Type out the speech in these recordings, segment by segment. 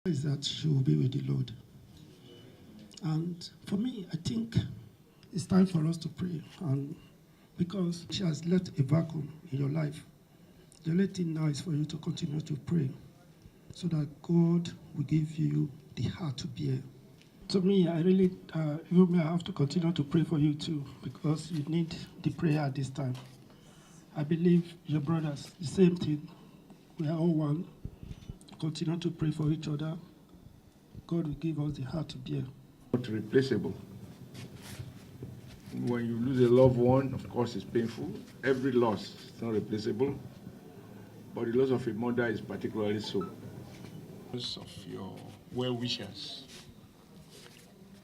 Is that she will be with the Lord. And for me, I think it's time for us to pray. And because she has left a vacuum in your life, the only thing now is for you to continue to pray so that God will give you the heart to bear. To me, I really, you may have to continue to pray for you too, because you need the prayer at this time. I believe your brothers, the same thing. We are all one. Continue to pray for each other. God will give us the heart to bear. Not replaceable. When you lose a loved one, of course, it's painful. Every loss is not replaceable, but the loss of a mother is particularly so. Because of your well-wishers,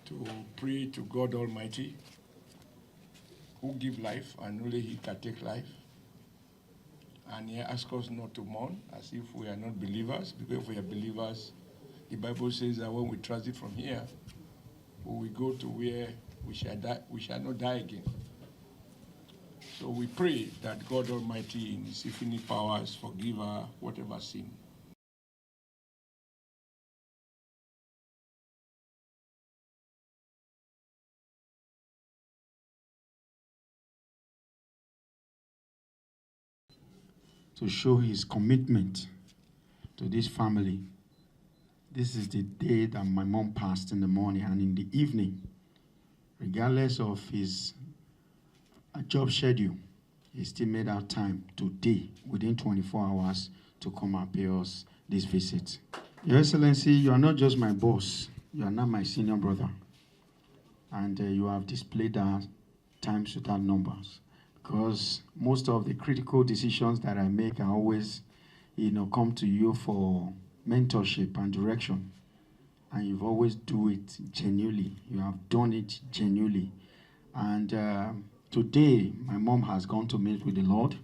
to pray to God Almighty, who give life, and only He can take life. And He asks us not to mourn as if we are not believers, because if we are believers, the Bible says that when we transit from here, we will go to where we shall die, we shall not die again. So we pray that God Almighty in His infinite powers forgive her whatever sin. To show his commitment to this family. This is the day that my mom passed in the morning, and in the evening, regardless of his job schedule, he still made out time today, within 24 hours, to come and pay us this visit. Your Excellency, you are not just my boss, you are now my senior brother. And you have displayed that times without numbers. Because most of the critical decisions that I make, I always, come to you for mentorship and direction. And you've always do it genuinely. You have done it genuinely. And today, my mom has gone to meet with the Lord.